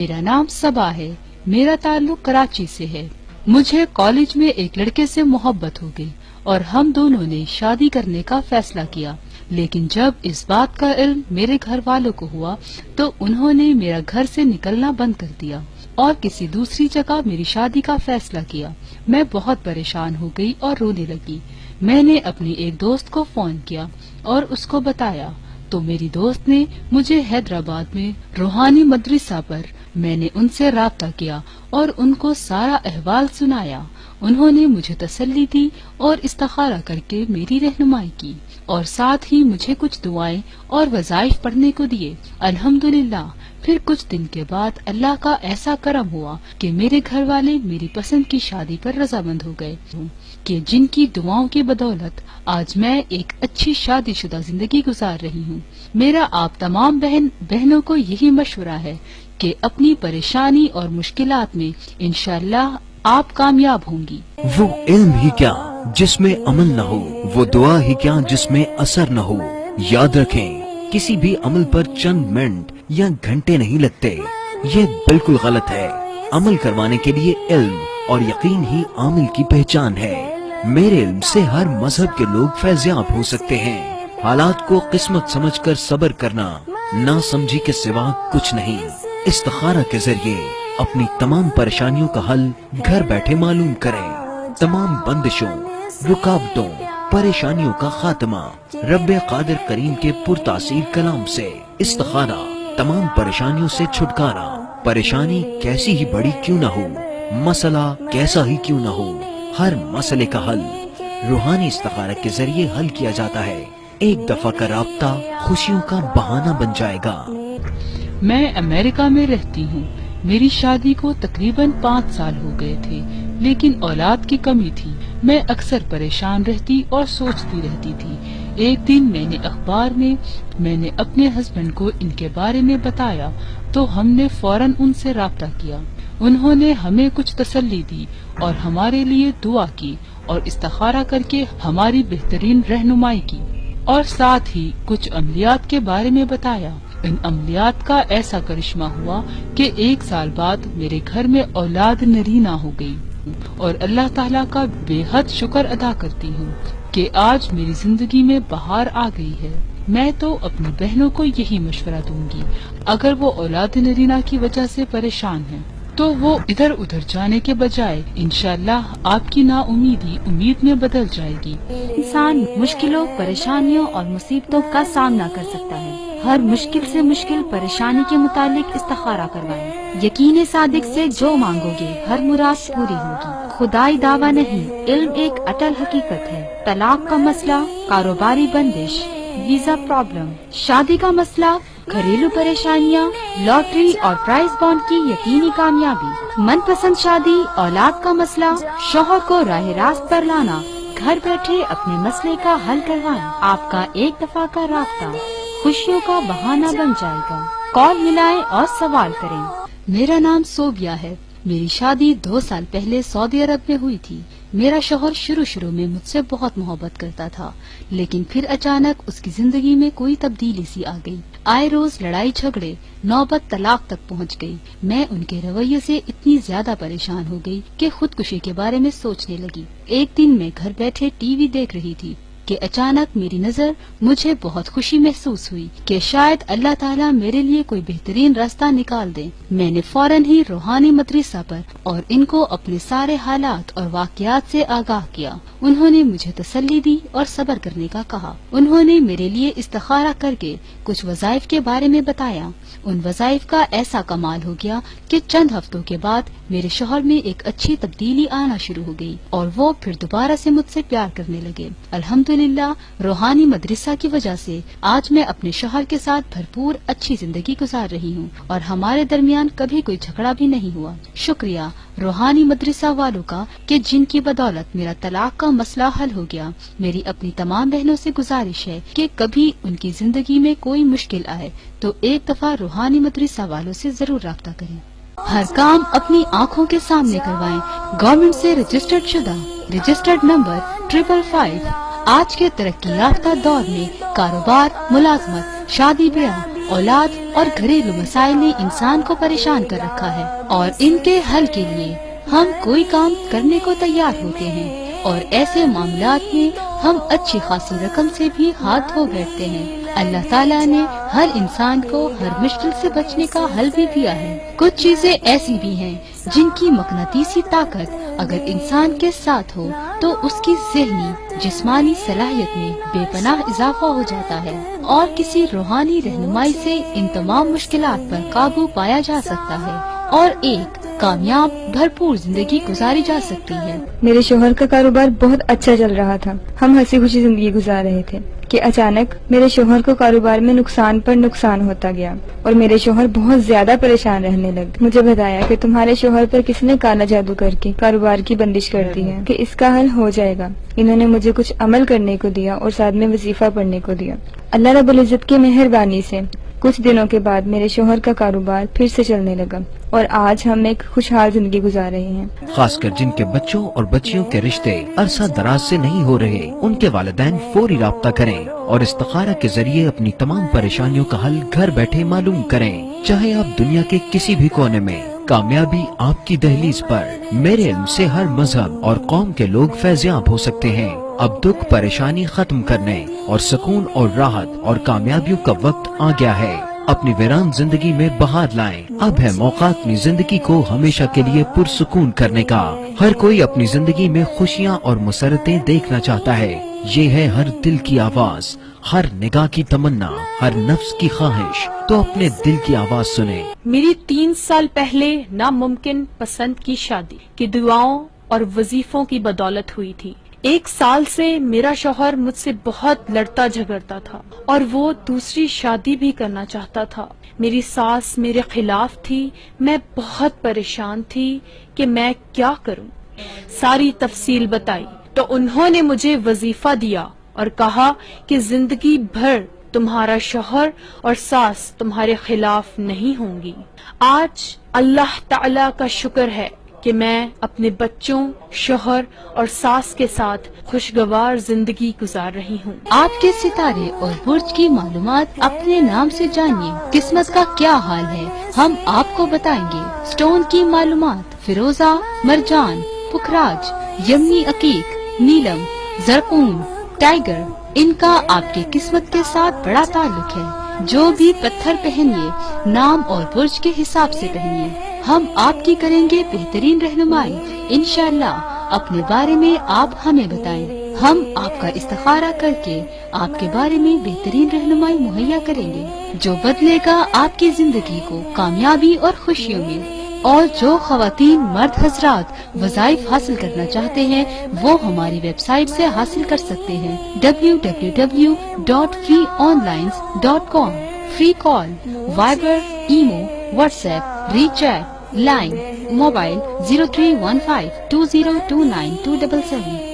मेरा नाम सबा है। मेरा ताल्लुक कराची से है। मुझे कॉलेज में एक लड़के से मोहब्बत हो गई और हम दोनों ने शादी करने का फैसला किया। लेकिन जब इस बात का इल्म मेरे घर वालों को हुआ तो उन्होंने मेरा घर से निकलना बंद कर दिया और किसी दूसरी जगह मेरी शादी का फैसला किया। मैं बहुत परेशान हो गई और रोने लगी। मैंने अपनी एक दोस्त को फोन किया और उसको बताया तो मेरी दोस्त ने मुझे हैदराबाद में रूहानी मदरसा पर मैंने उनसे राब्ता किया और उनको सारा अहवाल सुनाया। उन्होंने मुझे तसल्ली दी और इस्तिखारा करके मेरी रहनुमाई की और साथ ही मुझे कुछ दुआएं और वज़ाइफ पढ़ने को दिए। अल्हम्दुलिल्लाह फिर कुछ दिन के बाद अल्लाह का ऐसा करम हुआ कि मेरे घर वाले मेरी पसंद की शादी पर रजामंद हो गए कि जिनकी दुआओं की बदौलत आज मैं एक अच्छी शादीशुदा जिंदगी गुजार रही हूँ। मेरा आप तमाम बहनों को यही मशवरा है कि अपनी परेशानी और मुश्किलात में इंशाअल्लाह आप कामयाब होंगी। वो इल्म ही क्या जिसमें अमल न हो, वो दुआ ही क्या जिसमें असर न हो। याद रखें, किसी भी अमल पर चंद मिनट या घंटे नहीं लगते। ये बिल्कुल गलत है। अमल करवाने के लिए इल्म और यकीन ही आमिल की पहचान है। मेरे इल्म से हर मजहब के लोग फैज़याब हो सकते हैं। हालात को किस्मत समझकर सब्र करना ना समझी के सिवा कुछ नहीं। इस्तिखारा के जरिए अपनी तमाम परेशानियों का हल घर बैठे मालूम करें। तमाम बंदिशों, रुकावटों, परेशानियों का खात्मा रब्बे कादिर करीम के पुरतासीर कलाम से। इस्तिखारा, तमाम परेशानियों से छुटकारा। परेशानी कैसी ही बड़ी क्यों न हो, मसला कैसा ही क्यों न हो, हर मसले का हल रूहानी इस्तिखारा के जरिए हल किया जाता है। एक दफा का राब्ता खुशियों का बहाना बन जाएगा। मैं अमेरिका में रहती हूँ। मेरी शादी को तकरीबन 5 साल हो गए थे, लेकिन औलाद की कमी थी। मैं अक्सर परेशान रहती और सोचती रहती थी। एक दिन मैंने अखबार में मैंने अपने हस्बैंड को इनके बारे में बताया तो हमने फौरन उनसे राब्ता किया। उन्होंने हमें कुछ तसल्ली दी और हमारे लिए दुआ की और इस्तिखारा करके हमारी बेहतरीन रहनुमाई की और साथ ही कुछ अमलियात के बारे में बताया। इन अमलियात का ऐसा करिश्मा हुआ कि 1 साल बाद मेरे घर में औलाद नरीना हो गई और अल्लाह ताला का बेहद शुक्र अदा करती हूँ कि आज मेरी जिंदगी में बहार आ गई है। मैं तो अपनी बहनों को यही मशवरा दूंगी, अगर वो औलाद नरीना की वजह से परेशान हैं, तो वो इधर उधर जाने के बजाय इंशाअल्लाह आपकी नाउमीदी उम्मीद में बदल जाएगी। इंसान मुश्किलों, परेशानियों और मुसीबतों का सामना कर सकता है। हर मुश्किल से मुश्किल परेशानी के मुतालिक इस्तिखारा करवाएं। यकीन सादिक से जो मांगोगे हर मुराद पूरी होगी। खुदाई दावा नहीं, इल्म एक अटल हकीकत है। तलाक का मसला, कारोबारी बंदिश, वीजा प्रॉब्लम, शादी का मसला, घरेलू परेशानियाँ, लॉटरी और प्राइज बॉन्ड की यकीनी कामयाबी, मनपसंद शादी, औलाद का मसला, शौहर को राह रास्त पर लाना, घर बैठे अपने मसले का हल करवाएं। आपका एक दफा का राब्ता खुशियों का बहाना बन जाएगा। कॉल मिलाएं और सवाल करें। मेरा नाम सोबिया है। मेरी शादी 2 साल पहले सऊदी अरब में हुई थी। मेरा शौहर शुरू में मुझसे बहुत मोहब्बत करता था, लेकिन फिर अचानक उसकी जिंदगी में कोई तब्दीली सी आ गई। आए रोज लड़ाई झगड़े, नौबत तलाक तक पहुंच गई। मैं उनके रवैये से इतनी ज्यादा परेशान हो गई कि खुदकुशी के बारे में सोचने लगी। एक दिन मैं घर बैठे टीवी देख रही थी कि अचानक मेरी नजर मुझे बहुत खुशी महसूस हुई कि शायद अल्लाह ताला मेरे लिए कोई बेहतरीन रास्ता निकाल दे। मैंने फौरन ही रूहानी मदरसा पर और इनको अपने सारे हालात और वाकयात से आगाह किया। उन्होंने मुझे तसल्ली दी और सब्र करने का कहा। उन्होंने मेरे लिए इस्तिखारा करके कुछ वज़ाइफ के बारे में बताया। उन वज़ाइफ का ऐसा कमाल हो गया कि चंद हफ्तों के बाद मेरे शौहर में एक अच्छी तब्दीली आना शुरू हो गई और वो फिर दोबारा से मुझसे प्यार करने लगे। अल्हम्दुलिल्लाह, रूहानी मदरसा की वजह से आज मैं अपने शौहर के साथ भरपूर अच्छी जिंदगी गुजार रही हूँ और हमारे दरमियान कभी कोई झगड़ा भी नहीं हुआ। शुक्रिया रूहानी मदरसा वालों का कि जिनकी बदौलत मेरा तलाक का मसला हल हो गया। मेरी अपनी तमाम बहनों से गुजारिश है कि कभी उनकी जिंदगी में कोई मुश्किल आए तो एक दफा रूहानी मदरसा वालों से जरूर राब्ता करें। हर काम अपनी आँखों के सामने करवाएं। गवर्नमेंट से रजिस्टर्ड शुदा, रजिस्टर्ड नंबर 555। आज के तरक्की याफ्ता दौर में कारोबार, मुलाजमत, शादी ब्याह اولاد اور گھریلو مسائل نے انسان کو پریشان کر رکھا ہے، اور ان کے حل کے لیے ہم کوئی کام کرنے کو تیار ہوتے ہیں، اور ایسے معاملات میں ہم اچھی خاصی رقم سے بھی ہاتھ دھو بیٹھتے ہیں۔ اللہ تعالیٰ نے ہر انسان کو ہر مشکل سے بچنے کا حل بھی دیا ہے۔ کچھ چیزیں ایسی بھی ہیں جن کی مقناطیسی طاقت اگر انسان کے ساتھ ہو تو اس کی ذہنی جسمانی صلاحیت میں بے پناہ اضافہ ہو جاتا ہے، اور کسی روحانی رہنمائی سے ان تمام مشکلات پر قابو پایا جا سکتا ہے اور ایک کامیاب بھرپور زندگی گزاری جا سکتی ہے۔ میرے شوہر کا کاروبار بہت اچھا چل رہا تھا، ہم ہنسی خوشی زندگی گزار رہے تھے کہ اچانک میرے شوہر کو کاروبار میں نقصان پر نقصان ہوتا گیا، اور میرے شوہر بہت زیادہ پریشان رہنے لگے۔ مجھے بتایا کہ تمہارے شوہر پر کس نے کالا جادو کر کے کاروبار کی بندش کر دی ہے کہ اس کا حل ہو جائے گا۔ انہوں نے مجھے کچھ عمل کرنے کو دیا اور ساتھ میں وظیفہ پڑھنے کو دیا۔ اللہ رب العزت کی مہربانی سے کچھ دنوں کے بعد میرے شوہر کا کاروبار پھر سے چلنے لگا، اور آج ہم ایک خوشحال زندگی گزار رہے ہیں۔ خاص کر جن کے بچوں اور بچیوں کے رشتے عرصہ دراز سے نہیں ہو رہے، ان کے والدین فوری رابطہ کریں اور استخارہ کے ذریعے اپنی تمام پریشانیوں کا حل گھر بیٹھے معلوم کریں۔ چاہے آپ دنیا کے کسی بھی کونے میں، کامیابی آپ کی دہلیز پر۔ میرے علم سے ہر مذہب اور قوم کے لوگ فیضیاب ہو سکتے ہیں۔ اب دکھ پریشانی ختم کرنے اور سکون اور راحت اور کامیابیوں کا وقت آ گیا ہے۔ اپنی ویران زندگی میں بہار لائیں۔ اب ہے موقع اپنی زندگی کو ہمیشہ کے لیے پرسکون کرنے کا۔ ہر کوئی اپنی زندگی میں خوشیاں اور مسرتیں دیکھنا چاہتا ہے۔ یہ ہے ہر دل کی آواز، ہر نگاہ کی تمنا، ہر نفس کی خواہش۔ تو اپنے دل کی آواز سنیں۔ میری 3 سال پہلے ناممکن پسند کی شادی کی دعاؤں اور وظیفوں کی بدولت ہوئی تھی۔ 1 سال سے میرا شوہر مجھ سے بہت لڑتا جھگڑتا تھا اور وہ دوسری شادی بھی کرنا چاہتا تھا۔ میری ساس میرے خلاف تھی، میں بہت پریشان تھی کہ میں کیا کروں۔ ساری تفصیل بتائی تو انہوں نے مجھے وظیفہ دیا اور کہا کہ زندگی بھر تمہارا شوہر اور ساس تمہارے خلاف نہیں ہوں گی۔ آج اللہ تعالی کا شکر ہے کہ میں اپنے بچوں، شوہر اور ساس کے ساتھ خوشگوار زندگی گزار رہی ہوں۔ آپ کے ستارے اور برج کی معلومات اپنے نام سے جانیے، قسمت کا کیا حال ہے ہم آپ کو بتائیں گے۔ سٹون کی معلومات: فیروزہ، مرجان، پکھراج، یمنی عقیق، نیلم، زرقون، ٹائیگر، ان کا آپ کی قسمت کے ساتھ بڑا تعلق ہے۔ جو بھی پتھر پہنیے نام اور برج کے حساب سے پہنیے، ہم آپ کی کریں گے بہترین رہنمائی۔ انشاءاللہ اپنے بارے میں آپ ہمیں بتائیں، ہم آپ کا استخارہ کر کے آپ کے بارے میں بہترین رہنمائی مہیا کریں گے جو بدلے گا آپ کی زندگی کو کامیابی اور خوشیوں میں۔ اور جو خواتین مرد حضرات وظائف حاصل کرنا چاہتے ہیں وہ ہماری ویب سائٹ سے حاصل کر سکتے ہیں www.freeonlines.com۔ Free call, Viber, imo, WhatsApp, ریچیٹ، لائن، موبائل 03152029 277۔